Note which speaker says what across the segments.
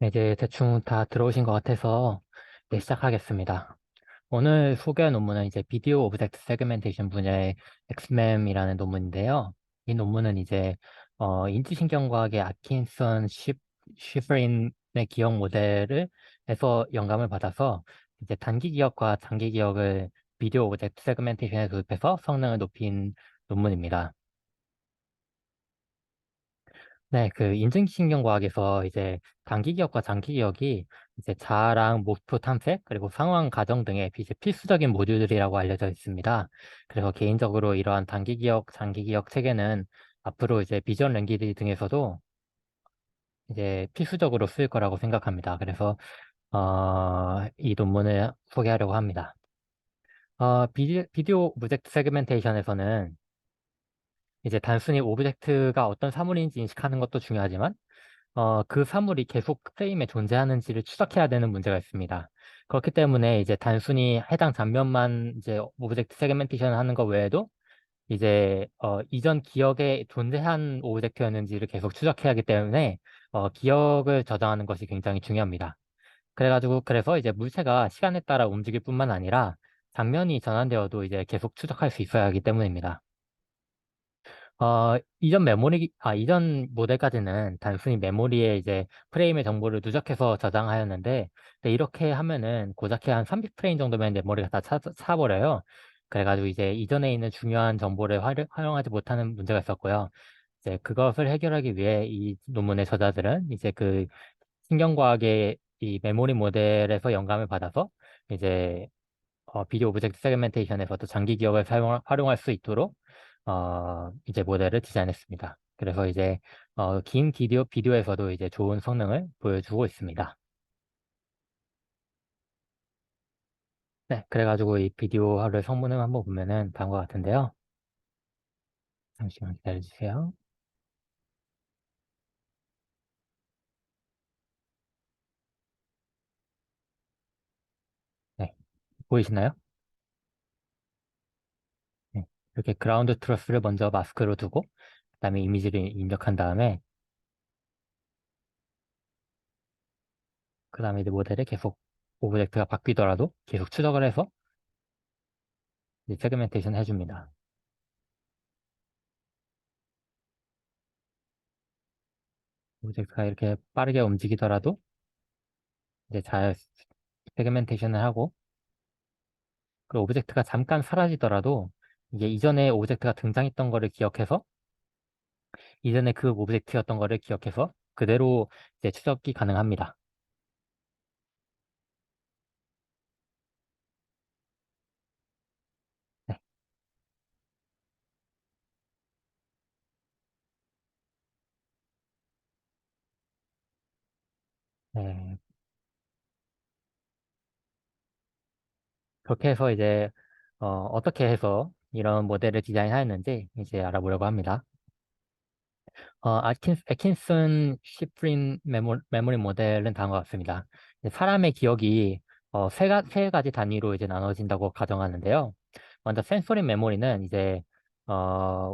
Speaker 1: 네, 이제 대충 다 들어오신 것 같아서 네, 시작하겠습니다. 오늘 소개할 논문은 이제 비디오 오브젝트 세그멘테이션 분야의 XMEM이라는 논문인데요. 이 논문은 이제 인지신경과학의 아킨슨 쉬프린의 기억 모델을 해서 영감을 받아서 이제 단기 기억과 장기 기억을 비디오 오브젝트 세그멘테이션에 도입해서 성능을 높인 논문입니다. 네, 그 인증신경과학에서 이제 단기 기억과 장기 기억이 이제 자아랑 목표 탐색 그리고 상황 가정 등의 이제 필수적인 모듈들이라고 알려져 있습니다. 그래서 개인적으로 이러한 단기 기억, 장기 기억 체계는 앞으로 이제 비전 랭귀지 등에서도 이제 필수적으로 쓰일 거라고 생각합니다. 그래서 이 논문을 소개하려고 합니다. 비디오 오브젝트 세그멘테이션에서는 이제 단순히 오브젝트가 어떤 사물인지 인식하는 것도 중요하지만 그 사물이 계속 프레임에 존재하는지를 추적해야 되는 문제가 있습니다. 그렇기 때문에 이제 단순히 해당 장면만 이제 오브젝트 세그멘테이션 하는 것 외에도 이제 이전 기억에 존재한 오브젝트였는지를 계속 추적해야 하기 때문에 기억을 저장하는 것이 굉장히 중요합니다. 그래서 이제 물체가 시간에 따라 움직일 뿐만 아니라 장면이 전환되어도 이제 계속 추적할 수 있어야 하기 때문입니다. 이전 모델까지는 단순히 메모리에 이제 프레임의 정보를 누적해서 저장하였는데, 근데 이렇게 하면은 고작해 한 30프레임 정도면 메모리가 다 차버려요. 그래가지고 이제 이전에 있는 중요한 정보를 활용하지 못하는 문제가 있었고요. 이제 그것을 해결하기 위해 이 논문의 저자들은 이제 그 신경과학의 이 메모리 모델에서 영감을 받아서 이제 비디오 오브젝트 세그멘테이션에서도 장기 기억을 활용할 수 있도록 이제 모델을 디자인했습니다. 그래서 이제 긴 비디오에서도 이제 좋은 성능을 보여주고 있습니다. 네, 그래가지고 이 비디오를 성능을 한번 보면은 다음과 같은데요. 잠시만 기다려주세요. 네, 보이시나요? 네, 이렇게 그라운드 트러스를 먼저 마스크로 두고 그다음에 이미지를 입력한 다음에 그다음에 이제 모델에 계속 오브젝트가 바뀌더라도 계속 추적을 해서 이제 세그멘테이션 해줍니다. 오브젝트가 이렇게 빠르게 움직이더라도 이제 잘 세그멘테이션을 하고 그 오브젝트가 잠깐 사라지더라도 이게 이전에 오브젝트가 등장했던 거를 기억해서 이전에 그 오브젝트였던 거를 기억해서 그대로 이제 추적이 가능합니다. 네. 네. 그렇게 해서 이제 어떻게 해서 이런 모델을 디자인하였는지 이제 알아보려고 합니다. 애킨슨 시프린 메모리 모델은 다음과 같습니다. 이제 사람의 기억이 세 가지 단위로 이제 나눠진다고 가정하는데요. 먼저 센소리 메모리는 이제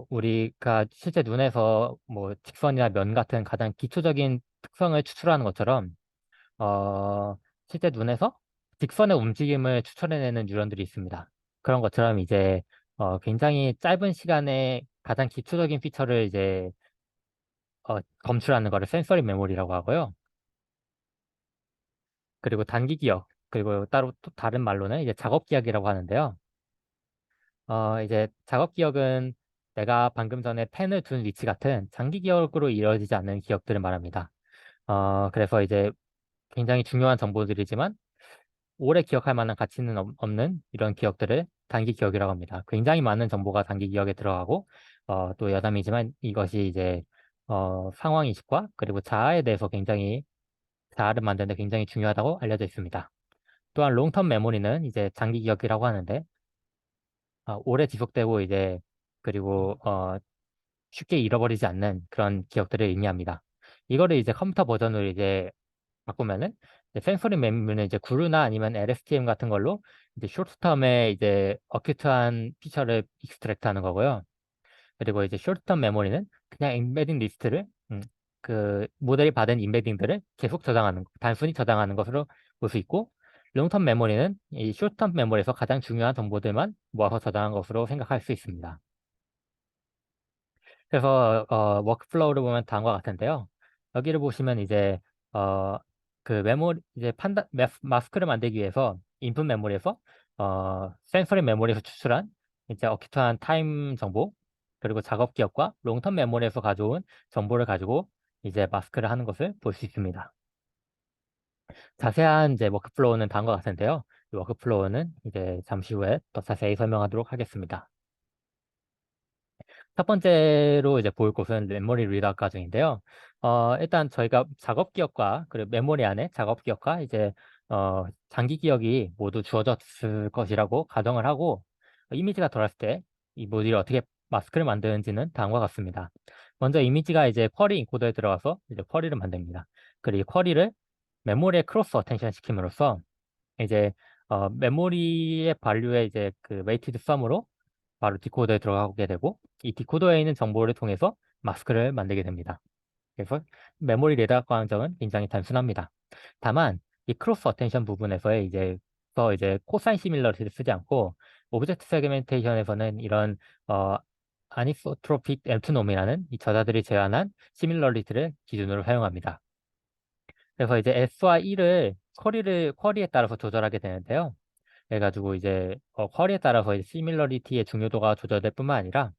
Speaker 1: 우리가 실제 눈에서 뭐 직선이나 면 같은 가장 기초적인 특성을 추출하는 것처럼 어, 실제 눈에서 직선의 움직임을 추출해내는 뉴런들이 있습니다. 그런 것처럼 이제 굉장히 짧은 시간에 가장 기초적인 피처를 이제 검출하는 거를 센서리 메모리라고 하고요. 그리고 단기 기억, 그리고 따로 또 다른 말로는 이제 작업 기억이라고 하는데요. 이제 작업 기억은 내가 방금 전에 펜을 둔 위치 같은 장기 기억으로 이루어지지 않는 기억들을 말합니다. 그래서 이제 굉장히 중요한 정보들이지만 오래 기억할 만한 가치는 없는 이런 기억들을 단기 기억이라고 합니다. 굉장히 많은 정보가 단기 기억에 들어가고 또 여담이지만 이것이 이제 상황 인식과 그리고 자아에 대해서 굉장히 자아를 만드는 데 굉장히 중요하다고 알려져 있습니다. 또한 롱텀 메모리는 이제 장기 기억이라고 하는데 오래 지속되고 이제 그리고 쉽게 잃어버리지 않는 그런 기억들을 의미합니다. 이거를 이제 컴퓨터 버전으로 이제 바꾸면은 이제 센소리 메모리는 이제 구루나 아니면 LSTM 같은 걸로 이제 쇼트텀에 이제 어큐트한 피처를 익스트랙트 하는 거고요. 그리고 이제 쇼트텀 메모리는 그냥 embedding 리스트를 그 모델이 받은 임베딩들을 계속 단순히 저장하는 것으로 볼 수 있고, 롱텀 메모리는 이 숏텀 메모리에서 가장 중요한 정보들만 모아서 저장한 것으로 생각할 수 있습니다. 그래서 워크플로우를 보면 다음과 같은데요. 여기를 보시면 이제 어, 그 메모리 이제 마스크를 만들기 위해서 인풋 메모리에서 센서리 메모리에서 추출한 이제 어큐트한 타임 정보, 그리고 작업 기억과 롱텀 메모리에서 가져온 정보를 가지고 이제 마스크를 하는 것을 볼 수 있습니다. 자세한 이제 워크플로우는 다음과 같은데요. 이 워크플로우는 이제 잠시 후에 더 자세히 설명하도록 하겠습니다. 첫 번째로 이제 볼 곳은 메모리 리더 과정인데요. 일단 저희가 작업 기억과 그리고 메모리 안에 작업 기억과 이제 장기 기억이 모두 주어졌을 것이라고 가정을 하고, 이미지가 돌아왔을 때 이 모듈이 어떻게 마스크를 만드는지는 다음과 같습니다. 먼저 이미지가 이제 쿼리 인코더에 들어가서 이제 쿼리를 만듭니다. 그리고 이 쿼리를 메모리에 크로스 어텐션 시킴으로써 이제 메모리의 밸류의 이제 그 웨이티드 썸으로 바로 디코더에 들어가게 되고, 이 디코더에 있는 정보를 통해서 마스크를 만들게 됩니다. 그래서 메모리 레다 과정은 굉장히 단순합니다. 다만 이 크로스 어텐션 부분에서의 이제 코사인 시밀러리티를 쓰지 않고, 오브젝트 세그멘테이션에서는 이런 어, 아니소트로픽 엠투놈이라는 이 저자들이 제안한 시밀러리티를 기준으로 사용합니다. 그래서 이제 S와 E를 쿼리에 따라서 조절하게 되는데요. 그래가지고 이제 쿼리에 따라서 시밀러리티의 중요도가 조절될 뿐만 아니라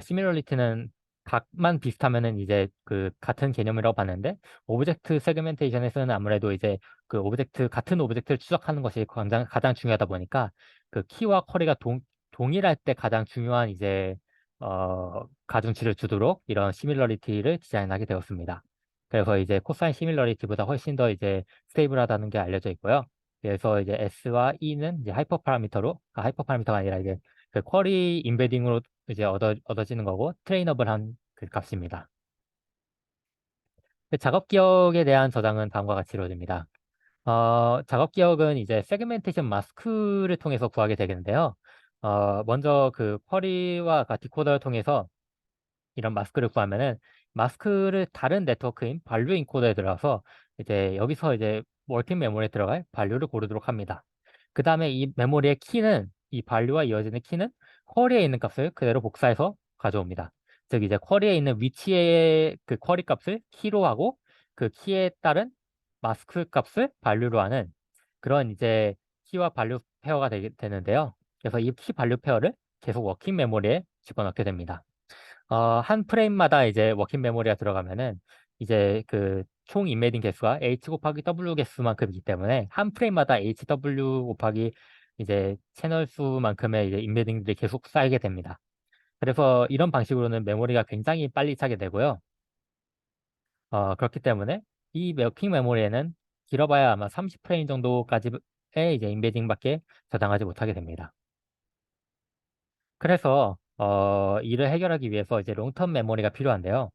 Speaker 1: 시밀러리티는 각만 비슷하면은 이제 그 같은 개념이라고 봤는데, 오브젝트 세그멘테이션에서는 아무래도 이제 그 같은 오브젝트를 추적하는 것이 가장 중요하다 보니까 그 키와 쿼리가 동일할 때 가장 중요한 이제 가중치를 주도록 이런 시밀러리티를 디자인하게 되었습니다. 그래서 이제 코사인 시밀러리티보다 훨씬 더 이제 스테이블하다는 게 알려져 있고요. 그래서 이제 S와 E는 이제 하이퍼 파라미터가 아니라 이제 그 쿼리 임베딩으로 이제 얻어지는 거고, 트레이너블 한 그 값입니다. 그 작업 기억에 대한 저장은 다음과 같이 이루어집니다. 작업 기억은 이제 세그멘테이션 마스크를 통해서 구하게 되겠는데요. 먼저 그 쿼리와 디코더를 통해서 이런 마스크를 구하면은, 마스크를 다른 네트워크인 발류 인코더에 들어가서 이제 여기서 이제 워킹 메모리에 들어갈 발류를 고르도록 합니다. 그 다음에 이 메모리의 키는, 이 발류와 이어지는 키는 쿼리에 있는 값을 그대로 복사해서 가져옵니다. 즉 이제 쿼리에 있는 위치의 그 쿼리 값을 키로 하고, 그 키에 따른 마스크 값을 발류로 하는 그런 이제 키와 발류 페어가 되는데요. 그래서 이 키 발류 페어를 계속 워킹 메모리에 집어넣게 됩니다. 한 프레임마다 이제 워킹 메모리가 들어가면은 이제 그 총 인메딩 개수가 H 곱하기 W 개수만큼이기 때문에 한 프레임마다 HW 곱하기 이제 채널 수만큼의 이제 인메딩들이 계속 쌓이게 됩니다. 그래서 이런 방식으로는 메모리가 굉장히 빨리 차게 되고요. 그렇기 때문에 이 워킹 메모리에는 길어봐야 아마 30프레임 정도까지의 이제 인베딩밖에 저장하지 못하게 됩니다. 그래서 이를 해결하기 위해서 이제 롱텀 메모리가 필요한데요.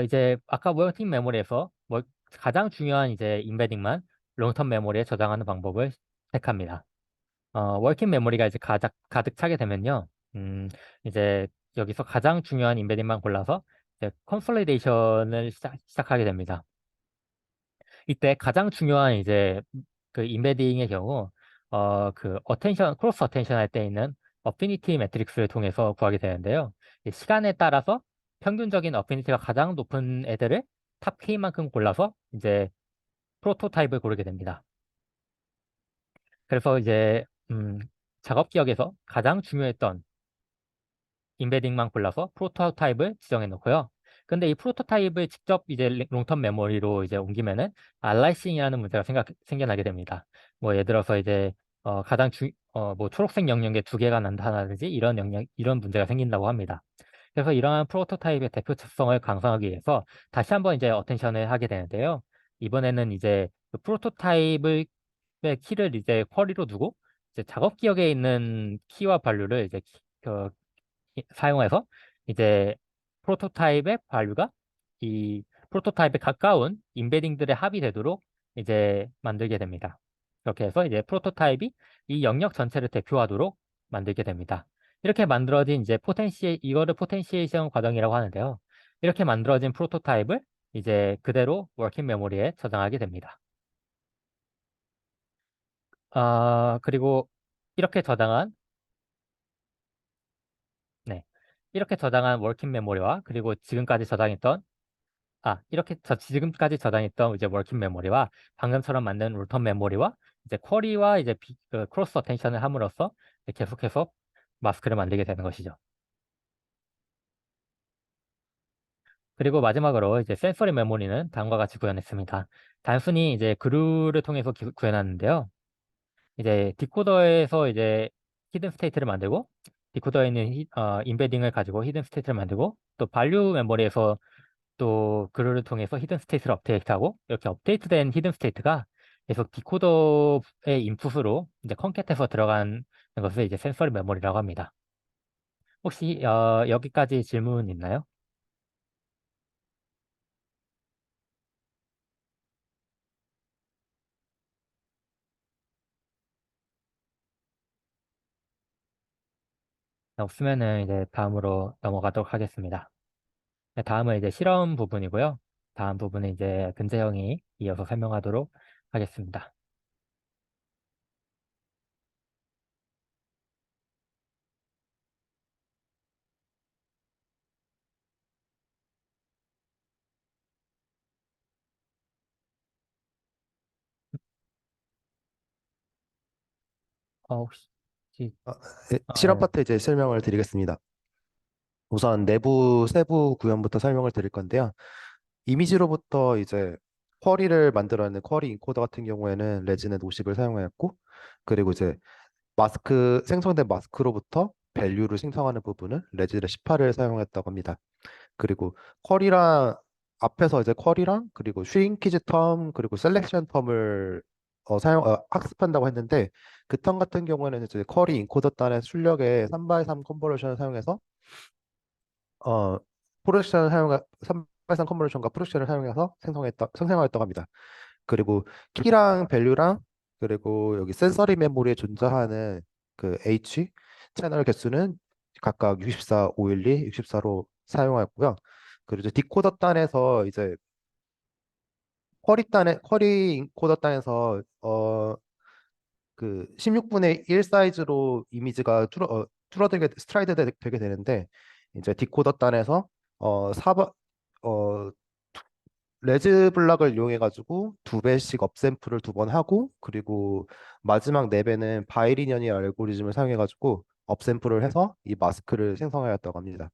Speaker 1: 이제 아까 워킹 메모리에서 가장 중요한 이제 임베딩만 롱텀 메모리에 저장하는 방법을 택합니다. 워킹 메모리가 이제 가득 차게 되면요. 이제 여기서 가장 중요한 임베딩만 골라서 이제 컨솔리데이션을 시작하게 됩니다. 이때 가장 중요한 이제 그 임베딩의 경우 그 크로스 어텐션 할 때 있는 어피니티 매트릭스를 통해서 구하게 되는데요. 이 시간에 따라서 평균적인 어피니티가 가장 높은 애들을 탑 K만큼 골라서 이제 프로토타입을 고르게 됩니다. 그래서 이제 작업 기억에서 가장 중요했던 임베딩만 골라서 프로토타입을 지정해 놓고요. 근데 이 프로토타입을 직접 이제 롱텀 메모리로 이제 옮기면은 알라이싱이라는 문제가 생겨나게 됩니다. 뭐 예를 들어서 이제 뭐 초록색 영역에 두 개가 난다든지 이런 문제가 생긴다고 합니다. 그래서 이러한 프로토타입의 대표성을 강화하기 위해서 다시 한번 이제 어텐션을 하게 되는데요. 이번에는 이제 그 프로토타입의 키를 이제 쿼리로 두고 이제 작업 기억에 있는 키와 밸류를 이제 사용해서 이제 프로토타입의 밸류가 이 프로토타입에 가까운 임베딩들의 합이 되도록 이제 만들게 됩니다. 이렇게 해서 이제 프로토타입이 이 영역 전체를 대표하도록 만들게 됩니다. 이렇게 만들어진 이제 이거를 포텐시에이션 과정이라고 하는데요. 이렇게 만들어진 프로토타입을 이제 그대로 워킹 메모리에 저장하게 됩니다. 그리고 이렇게 저장한, 네. 이렇게 저장한 워킹 메모리와 그리고 지금까지 저장했던 이제 워킹 메모리와 방금처럼 만든 롤텀 메모리와 이제 쿼리와 이제 크로스 어텐션을 함으로써 이제 계속해서 마스크를 만들게 되는 것이죠. 그리고 마지막으로 이제 센서리 메모리는 다음과 같이 구현했습니다. 단순히 이제 그루를 통해서 구현하는데요. 이제 디코더에서 이제 히든 스테이트를 만들고 디코더에 있는 인베딩을 가지고 히든 스테이트를 만들고 또 발류 메모리에서 또 그루를 통해서 히든 스테이트를 업데이트하고 이렇게 업데이트된 히든 스테이트가 계속 디코더의 인풋으로 이제 컨캣해서 들어가는 것을 이제 센서리 메모리라고 합니다. 혹시 여기까지 질문 있나요? 없으면은 이제 다음으로 넘어가도록 하겠습니다. 네, 다음은 이제 실험 부분이고요. 다음 부분은 이제 근재형이 이어서 설명하도록 하겠습니다. 혹시
Speaker 2: 어, 네, 실험
Speaker 1: 네.
Speaker 2: 파트 이제 설명을 드리겠습니다. 우선 내부 세부 구현부터 설명을 드릴 건데요. 이미지로부터 이제 쿼리를 만들어내는 쿼리 인코더 같은 경우에는 레지넷 50을 사용하였고, 그리고 이제 생성된 마스크로부터 밸류를 생성하는 부분은 레지넷 18을 사용했다고 합니다. 그리고 쿼리랑 앞에서 이제 쿼리랑 그리고 슈링키즈 텀 그리고 셀렉션 텀을 학습한다고 했는데, 그 텀 같은 경우에는 이제 쿼리 인코더 단의 출력에 3x3 컨버전을 사용해서 어 프로젝션을 사용 3x3 컨버전과 프로젝션을 사용해서 생성하였다고 합니다. 그리고 키랑 밸류랑 그리고 여기 센서리 메모리에 존재하는 그 H 채널 개수는 각각 64, 512, 64로 사용하였고요. 그리고 이제 디코더 단에서 이제 쿼리 인코더 단에서 그 16분의 1 사이즈로 이미지가 되게 되는데, 이제 디코더 단에서 어 사바 어 레즈 블락을 이용해 가지고 두 배씩 업샘플을 두 번 하고, 그리고 마지막 네 배는 바이리니언 알고리즘을 사용해 가지고 업샘플을 해서 이 마스크를 생성하였다고 합니다.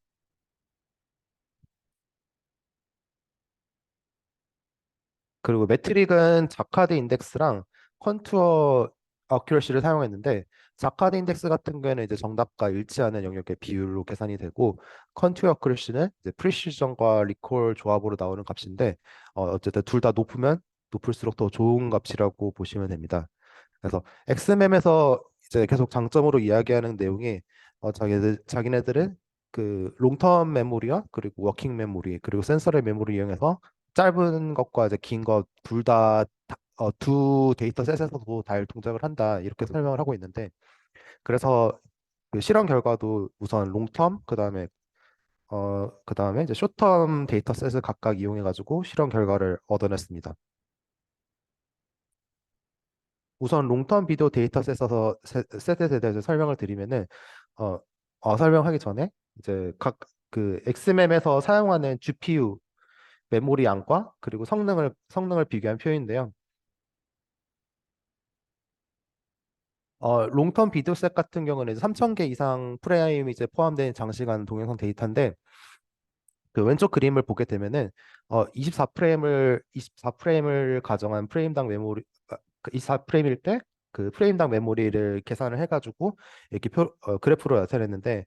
Speaker 2: 그리고 매트릭은 자카드 인덱스랑 컨투어 어큐러시를 사용했는데, 자카드 인덱스 같은 경우에는 이제 정답과 일치하는 영역의 비율로 계산이 되고, 컨투어 어큐러시는 이제 프리시전과 리콜 조합으로 나오는 값인데, 어쨌든 둘 다 높으면 높을수록 더 좋은 값이라고 보시면 됩니다. 그래서 XMM에서 이제 계속 장점으로 이야기하는 내용이, 자기네들은 그 롱텀 메모리와 그리고 워킹 메모리 그리고 센서리 메모리 이용해서 짧은 것과 이제 긴 것 둘 다 두 데이터 셋에서도 잘 동작을 한다, 이렇게 설명을 하고 있는데, 그래서 그 실험 결과도 우선 롱텀 그다음에 이제 숏텀 데이터 셋을 각각 이용해 가지고 실험 결과를 얻어냈습니다. 우선 롱텀 비디오 데이터 셋에 대해서 설명을 드리면은, 어, 설명하기 전에 이제 각 그 XMM에서 사용하는 GPU 메모리 양과 그리고 성능을 비교한 표인데요. 롱텀 비디오 셋 같은 경우는 이제 3,000개 이상 프레임이 이제 포함된 장시간 동영상 데이터인데, 그 왼쪽 그림을 보게 되면은 24프레임을 가정한 프레임당 메모리, 24프레임일 때 그 프레임당 메모리를 계산을 해가지고 이렇게 그래프로 나타냈는데,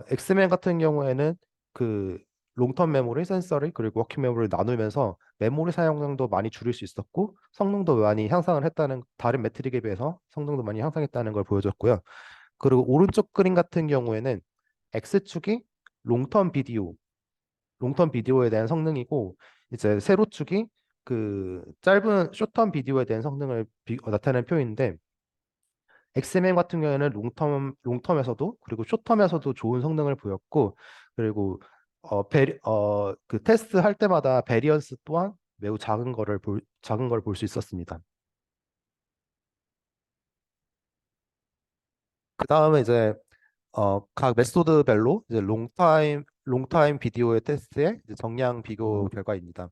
Speaker 2: 엑스맨 같은 경우에는 그 롱텀 메모리, 센서리 그리고 워킹 메모리를 나누면서 메모리 사용량도 많이 줄일 수 있었고 성능도 많이 향상을 했다는, 다른 매트릭에 비해서 성능도 많이 향상했다는 걸 보여줬고요. 그리고 오른쪽 그림 같은 경우에는 X축이 롱텀 비디오 롱텀 비디오에 대한 성능이고, 이제 세로축이 그 짧은 숏텀 비디오에 대한 성능을 나타내는 표인데, 엑스맨 같은 경우에는 롱텀에서도 그리고 숏텀에서도 좋은 성능을 보였고, 그리고 그 테스트 할 때마다 베리언스 또한 매우 작은 걸 볼 수 있었습니다. 그 다음에 이제 각 메소드별로 이제 롱타임 비디오의 테스트의 이제 정량 비교 결과입니다.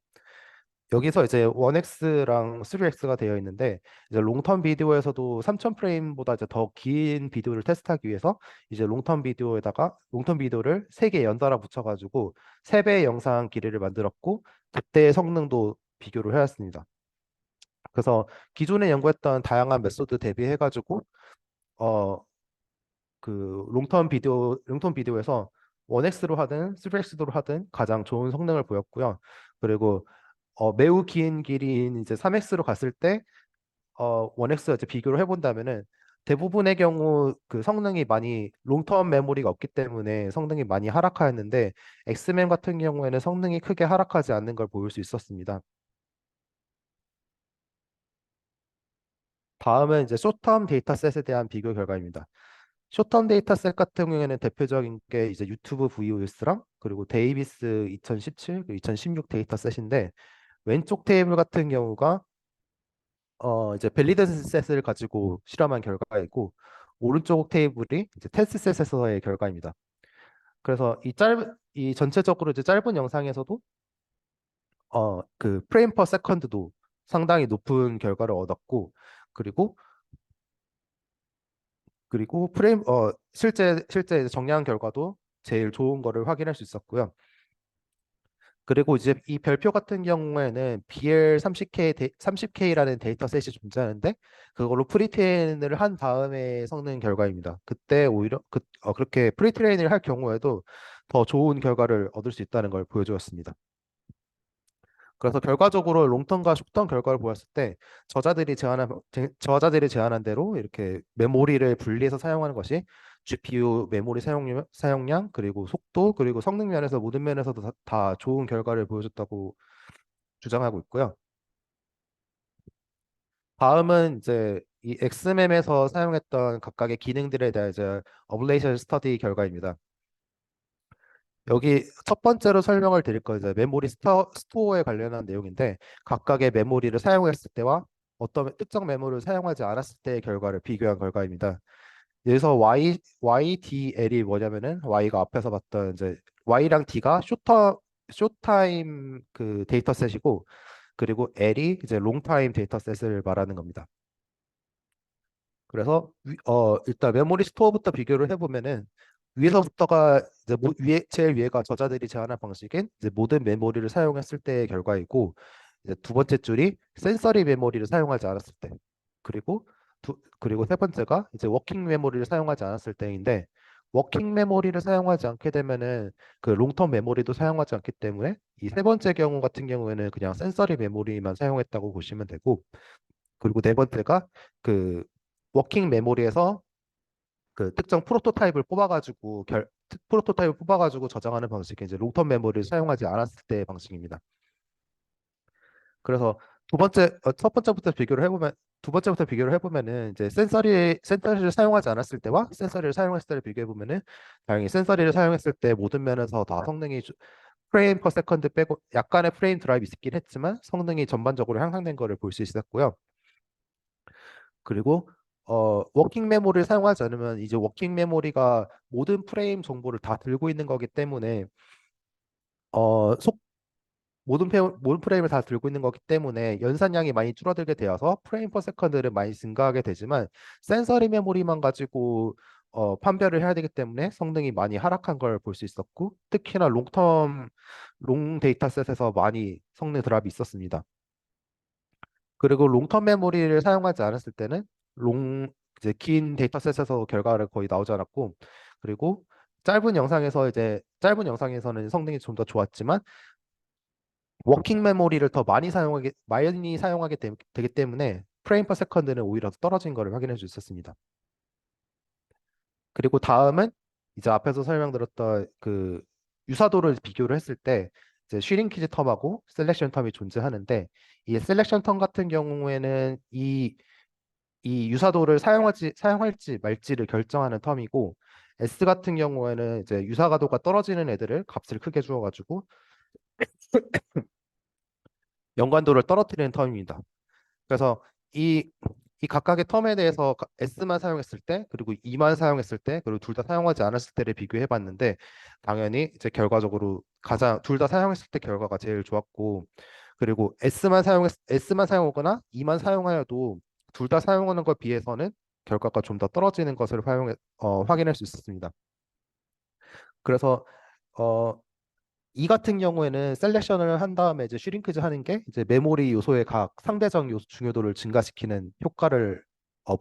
Speaker 2: 여기서 이제 1x랑 3x가 되어 있는데 이제 롱텀 비디오에서도 3000 프레임보다 이제 더 긴 비디오를 테스트하기 위해서 이제 롱텀 비디오를 3개 연달아 붙여가지고 3배의 영상 길이를 만들었고 그때의 성능도 비교를 해왔습니다. 그래서 기존에 연구했던 다양한 메소드 대비해가지고 어 그 롱텀 비디오에서 1x로 하든 3x로 하든 가장 좋은 성능을 보였고요. 그리고 매우 긴 길이인 이제 3x로 갔을 때 1x 이제 비교를 해본다면은 대부분의 경우 그 성능이 많이 롱텀 메모리가 없기 때문에 성능이 많이 하락하였는데 엑스맨 같은 경우에는 성능이 크게 하락하지 않는 걸 보일 수 있었습니다. 다음은 이제 쇼텀 데이터셋에 대한 비교 결과입니다. 쇼텀 데이터셋 같은 경우에는 대표적인 게 이제 유튜브 VOS랑 그리고 데이비스 2017, 2016 데이터셋인데 왼쪽 테이블 같은 경우가 이제 밸리드 셋을 가지고 실험한 결과이고 오른쪽 테이블이 이제 테스트 셋에서의 결과입니다. 그래서 이 전체적으로 이제 짧은 영상에서도 그 프레임 퍼 세컨드도 상당히 높은 결과를 얻었고 그리고 실제 이제 정량 결과도 제일 좋은 거를 확인할 수 있었고요. 그리고 이제 이 별표 같은 경우에는 BL30K라는 데이터셋이 존재하는데 그걸로 프리트레인을 한 다음에 섞는 결과입니다. 그때 오히려 그렇게 프리트레인을 할 경우에도 더 좋은 결과를 얻을 수 있다는 걸 보여주었습니다. 그래서 결과적으로 롱텀과 숏텀 결과를 보았을 때 저자들이 제안한 대로 이렇게 메모리를 분리해서 사용하는 것이 GPU 메모리 사용량 그리고 속도 그리고 성능 면에서 모든 면에서도 다 좋은 결과를 보여줬다고 주장하고 있고요. 다음은 이제 이 XMM에서 사용했던 각각의 기능들에 대한 이제 어블레이션 스터디 결과입니다. 여기 첫 번째로 설명을 드릴 건 이제 스토어에 관련한 내용인데 각각의 메모리를 사용했을 때와 어떤 특정 메모리를 사용하지 않았을 때의 결과를 비교한 결과입니다. 여기서 YDL이 뭐냐면은 Y가 앞에서 봤던 이제 Y랑 D가 쇼타임 그 데이터셋이고 그리고 L이 이제 롱타임 데이터셋을 말하는 겁니다. 그래서 일단 메모리 스토어부터 비교를 해보면은 위에서부터가 이제 제일 위에가 저자들이 제안한 방식인 이제 모든 메모리를 사용했을 때의 결과이고 이제 두 번째 줄이 센서리 메모리를 사용하지 않았을 때 그리고 그리고 세 번째가 이제 워킹 메모리를 사용하지 않았을 때인데 워킹 메모리를 사용하지 않게 되면은 그 롱텀 메모리도 사용하지 않기 때문에 이 세 번째 경우 같은 경우에는 그냥 센서리 메모리만 사용했다고 보시면 되고 그리고 네 번째가 그 워킹 메모리에서 그 특정 프로토타입을 뽑아가지고 저장하는 방식이 이제 롱텀 메모리를 사용하지 않았을 때의 방식입니다. 그래서 첫 번째부터 비교를 해보면 두 번째부터 비교를 해보면은 이제 센서리를 사용하지 않았을 때와 센서리를 사용했을 때를 비교해 보면은 다행히 센서리를 사용했을 때 모든 면에서 다 프레임 퍼 세컨드 빼고 약간의 프레임 드랍이 있긴 했지만 성능이 전반적으로 향상된 거를 볼 수 있었고요. 그리고 워킹 메모리를 사용하지 않으면 이제 워킹 메모리가 모든 프레임 정보를 다 들고 있는 거기 때문에 어, 속 모든 프레임을 다 들고 있는 거기 때문에 연산량이 많이 줄어들게 되어서 프레임 퍼 세컨드를 많이 증가하게 되지만 센서리 메모리만 가지고 판별을 해야 되기 때문에 성능이 많이 하락한 걸 볼 수 있었고 특히나 롱 데이터셋에서 많이 성능 드랍이 있었습니다. 그리고 롱텀 메모리를 사용하지 않았을 때는 롱 이제 긴 데이터셋에서 결과를 거의 나오지 않았고 그리고 짧은 영상에서는 성능이 좀 더 좋았지만 워킹 메모리를 더 많이 사용하게 되기 때문에 프레임 퍼 세컨드는 오히려 더 떨어진 것을 확인할 수 있었습니다. 그리고 다음은 이제 앞에서 설명드렸던 그 유사도를 비교를 했을 때 이제 쉬링키지 텀하고 셀렉션 텀이 존재하는데 이 셀렉션 텀 같은 경우에는 이 유사도를 사용할지 말지를 결정하는 텀이고 S 같은 경우에는 이제 유사가도가 떨어지는 애들을 값을 크게 주어가지고 연관도를 떨어뜨리는 텀입니다. 그래서 이, 이 각각의 텀에 대해서 S만 사용했을 때, 그리고 E만 사용했을 때, 그리고 둘 다 사용하지 않았을 때를 비교해 봤는데, 당연히 이제 결과적으로 가장 둘 다 사용했을 때 결과가 제일 좋았고, 그리고 S만 사용하거나 E만 사용하여도 둘 다 사용하는 것 비해서는 결과가 좀 더 떨어지는 것을 확인할 수 있었습니다. 그래서 어, 이 같은 경우에는 셀렉션을 한 다음에 이제 슈링크즈 하는 게 이제 메모리 요소의 각 상대적 요소 중요도를 증가시키는 효과를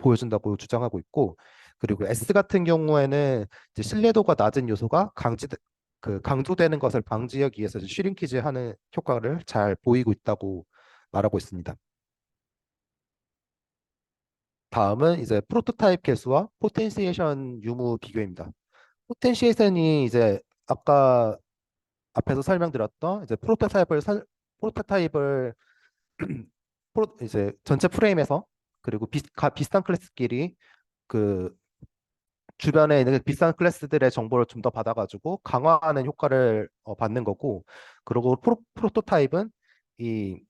Speaker 2: 보여준다고 주장하고 있고, 그리고 S 같은 경우에는 이제 신뢰도가 낮은 요소가 강조되는 것을 방지하기 위해서 이제 슈링키즈 하는 효과를 잘 보이고 있다고 말하고 있습니다. 다음은 이제 프로토타입 개수와 포텐시에이션 유무 비교입니다. 포텐시에이션이 이제 아까 앞에서 설명드렸던 이제 프로토타입을 이제 전체 프레임에서 그리고 비슷한 클래스끼리 그 주변에 있는 비슷한 클래스들의 정보를 좀 더 받아가지고 강화하는 효과를 받는 거고, 그리고 이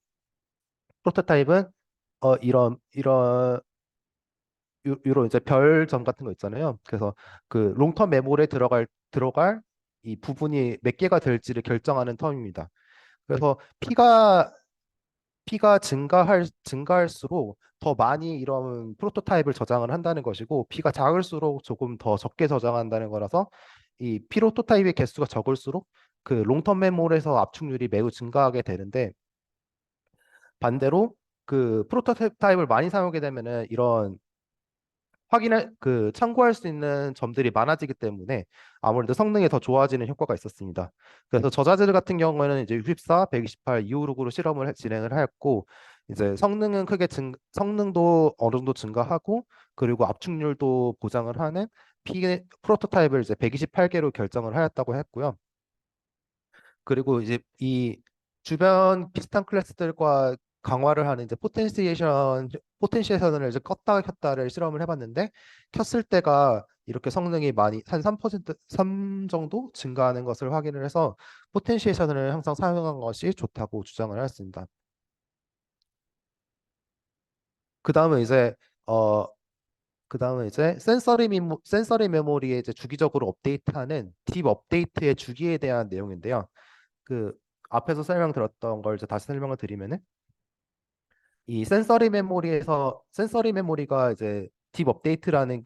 Speaker 2: 프로토타입은 이런 이제 별점 같은 거 있잖아요. 그래서 그 롱텀 메모리에 들어갈 이 부분이 몇 개가 될지를 결정하는 텀입니다. 그래서 피가 증가할수록 더 많이 이런 프로토타입을 저장을 한다는 것이고, 피가 작을수록 조금 더 적게 저장한다는 거라서 이 프로토타입의 개수가 적을수록 그 롱텀 메모리에서 압축률이 매우 증가하게 되는데, 반대로 그 프로토타입을 많이 사용하게 되면은 이런 참고할 수 있는 점들이 많아지기 때문에 아무래도 성능이 더 좋아지는 효과가 있었습니다. 그래서 저자들 같은 경우에는 이제 64, 128, 256으로 진행을 하였고, 이제 성능도 어느 정도 증가하고, 그리고 압축률도 보장을 하는 프로토타입을 이제 128개로 결정을 하였다고 했고요. 그리고 이제 이 주변 비슷한 클래스들과 강화를 하는 이제 포텐시에이션을 이제 껐다 켰다를 실험을 해봤는데, 켰을 때가 이렇게 성능이 많이 한 3%, 3 정도 증가하는 것을 확인을 해서 포텐시에이션을 항상 사용한 것이 좋다고 주장을 하였습니다. 그 다음은 이제 어 센서리 메모리에 이제 주기적으로 업데이트하는 딥 업데이트의 주기에 대한 내용인데요. 그 앞에서 설명드렸던 걸 이제 다시 설명을 드리면은, 이 센서리 메모리가 이제 딥 업데이트라는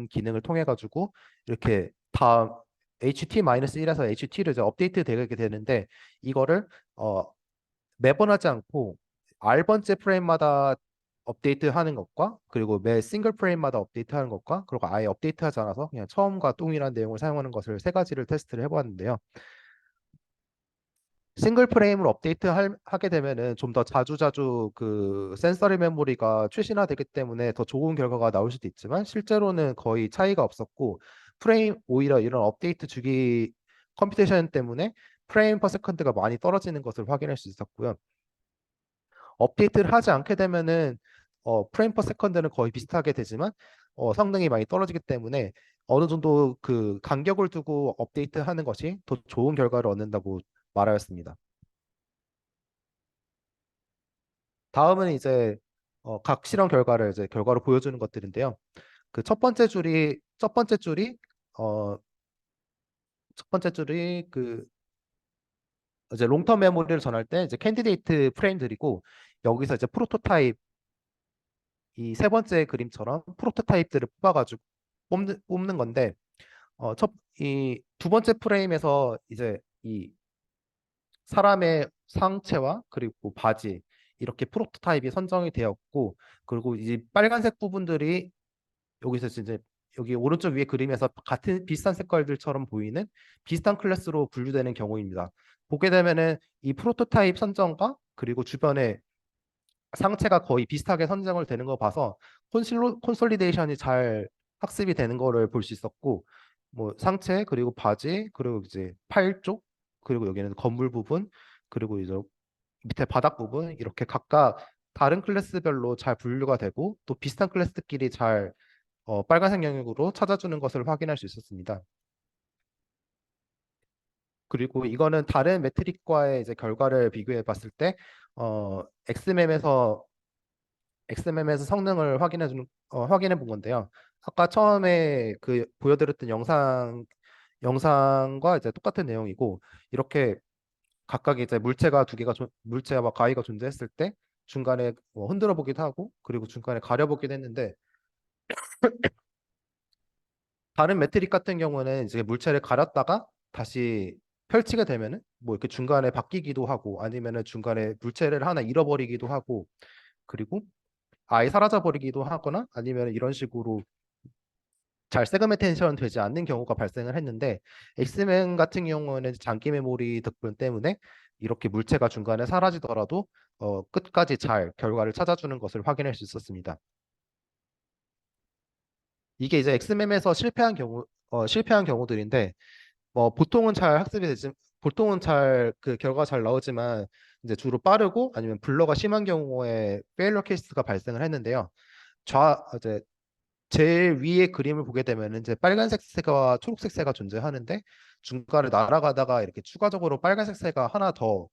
Speaker 2: 기능을 통해 가지고 이렇게 다 HT-1에서 HT를 이제 업데이트 되게 되는데, 이거를 어 매번 하지 않고 R번째 프레임마다 업데이트하는 것과, 그리고 매 싱글 프레임마다 업데이트하는 것과, 그리고 아예 업데이트하지 않아서 그냥 처음과 동일한 내용을 사용하는 것을 세 가지를 테스트를 해보았는데요. 싱글 프레임을 하게 되면은 좀 더 자주자주 그 센서리 메모리가 최신화되기 때문에 더 좋은 결과가 나올 수도 있지만, 실제로는 거의 차이가 없었고, 오히려 이런 업데이트 주기 컴퓨테이션 때문에 프레임 퍼 세컨드가 많이 떨어지는 것을 확인할 수 있었고요. 업데이트를 하지 않게 되면은 프레임 퍼 세컨드는 거의 비슷하게 되지만 성능이 많이 떨어지기 때문에 어느 정도 그 간격을 두고 업데이트하는 것이 더 좋은 결과를 얻는다고 말하였습니다. 다음은 이제 각 실험 결과를 이제 결과로 보여주는 것들인데요. 그 어, 첫 번째 줄이 그 이제 롱텀 메모리를 전할 때 이제 캔디데이트 프레임들이고, 여기서 이제 프로토타입, 이 세 번째 그림처럼 프로토타입들을 뽑아가지고 뽑는 건데, 이 두 번째 프레임에서 이제 이 사람의 상체와 그리고 바지, 이렇게 프로토타입이 선정이 되었고, 그리고 이제 빨간색 부분들이 여기서 이제 여기 오른쪽 위에 그림에서 같은 비슷한 색깔들처럼 보이는 비슷한 클래스로 분류되는 경우입니다. 보게 되면은 이 프로토타입 선정과 그리고 주변에 상체가 거의 비슷하게 선정을 되는 거 봐서 콘솔리데이션이 잘 학습이 되는 거를 볼 수 있었고, 뭐 상체, 그리고 바지, 그리고 이제 팔 쪽, 그리고 여기는 건물 부분, 그리고 이제 밑에 바닥 부분, 이렇게 각각 다른 클래스별로 잘 분류가 되고, 또 비슷한 클래스끼리 잘 빨간색 영역으로 찾아주는 것을 확인할 수 있었습니다. 그리고 이거는 다른 매트릭과의 이제 결과를 비교해 봤을 때 XMM에서 성능을 확인해 본 건데요. 아까 처음에 그 보여드렸던 영상과 이제 똑같은 내용이고, 이렇게 각각 이제 물체와 가위가 존재했을 때 중간에 흔들어 보기도 하고, 그리고 중간에 가려 보기도 했는데, 다른 매트릭 같은 경우는 이제 물체를 가렸다가 다시 펼치게 되면은 뭐 이렇게 중간에 바뀌기도 하고, 아니면은 중간에 물체를 하나 잃어버리기도 하고, 그리고 아예 사라져 버리기도 하거나, 아니면 이런 식으로 잘 세그멘테이션 되지 않는 경우가 발생을 했는데, 엑스맨 같은 경우는 장기 메모리 덕분 때문에 이렇게 물체가 중간에 사라지더라도 끝까지 잘 결과를 찾아주는 것을 확인할 수 있었습니다. 이게 이제 엑스멤에서 실패한 경우들인데, 보통은 잘 학습이 되지, 보통은 잘 그 결과가 잘 나오지만, 이제 주로 빠르고 아니면 블러가 심한 경우에 페일러 케이스가 발생을 했는데요. 이제 제일 위에 그림을 보게 되면 이제 빨간색 새와 초록색 새가 존재하는데, 중간에 날아가다가 이렇게 추가적으로 빨간색 새가 하나 더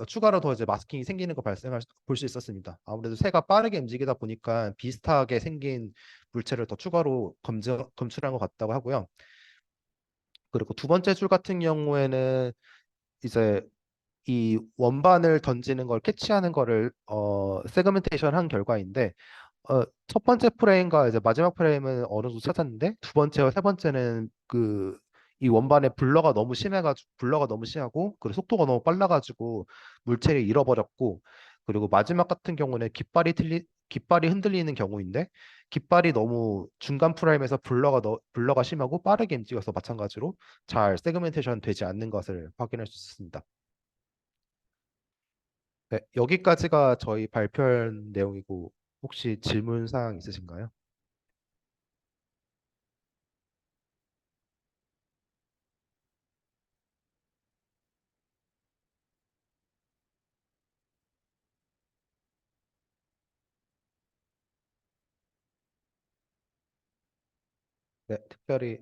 Speaker 2: 추가로 더 이제 마스킹이 생기는 거 발생할 볼 수 있었습니다. 아무래도 새가 빠르게 움직이다 보니까 비슷하게 생긴 물체를 더 추가로 검출한 것 같다고 하고요. 그리고 두 번째 줄 같은 경우에는 이제 이 원반을 던지는 걸 캐치하는 거를 세그멘테이션 한 결과인데, 첫 번째 프레임과 이제 마지막 프레임은 어느 정도 찾았는데, 두 번째와 세 번째는 이 원반에 블러가 너무 심하고, 그리고 속도가 너무 빨라가지고 물체를 잃어버렸고, 그리고 마지막 같은 경우는 깃발이 흔들리는 경우인데, 깃발이 너무 중간 프레임에서 블러가 심하고 빠르게 움직여서 마찬가지로 잘 세그멘테이션 되지 않는 것을 확인할 수 있습니다. 네, 여기까지가 저희 발표한 내용이고, 혹시 질문 사항 있으신가요? 네, 특별히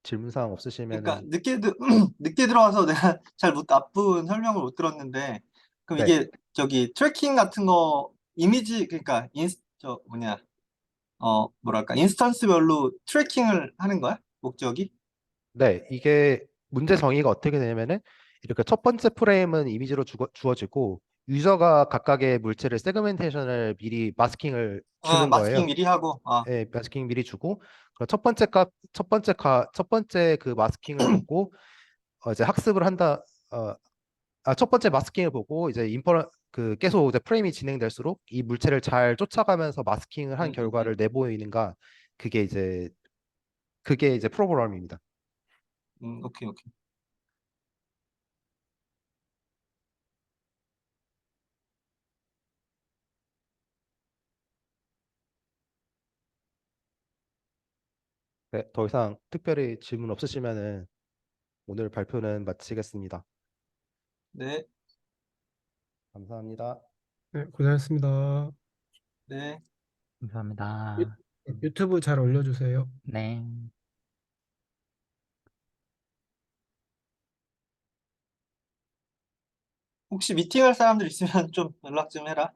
Speaker 2: 질문 사항
Speaker 3: 그러니까
Speaker 2: 없으시면은.
Speaker 3: 늦게 들어와서 내가 잘 못, 나쁜 설명을 못 들었는데, 그럼
Speaker 2: 네,
Speaker 3: 이게 저기 트래킹 같은 거 이미지, 그러니까 저 뭐냐, 뭐랄까, 인스턴스별로 트래킹을 하는 거야? 목적이?
Speaker 2: 네, 이게 문제 정의가 어떻게 되냐면은, 이렇게 첫 번째 프레임은 이미지로 주어지고, 유저가 각각의 물체를 세그멘테이션을 미리 마스킹을 주는
Speaker 3: 마스킹
Speaker 2: 거예요.
Speaker 3: 미리 하고,
Speaker 2: 예, 마스킹 미리 주고, 그럼 첫 번째 그 마스킹을 보고 이제 학습을 한다. 어, 첫 번째 마스킹을 보고 이제 계속 이제 프레임이 진행될수록 이 물체를 잘 쫓아가면서 마스킹을 한
Speaker 3: 음, 음, 음,
Speaker 2: 결과를 내보이는가, 그게 이제 그게 이제 프로그램입니다.
Speaker 3: 오케이, 오케이.
Speaker 2: 네, 더 이상 특별히 질문 없으시면은 오늘 발표는 마치겠습니다.
Speaker 3: 네,
Speaker 2: 감사합니다.
Speaker 4: 네, 고생하셨습니다.
Speaker 3: 네.
Speaker 1: 감사합니다.
Speaker 4: 유튜브 잘 올려주세요.
Speaker 1: 네.
Speaker 3: 혹시 미팅할 사람들 있으면 좀 연락 좀 해라.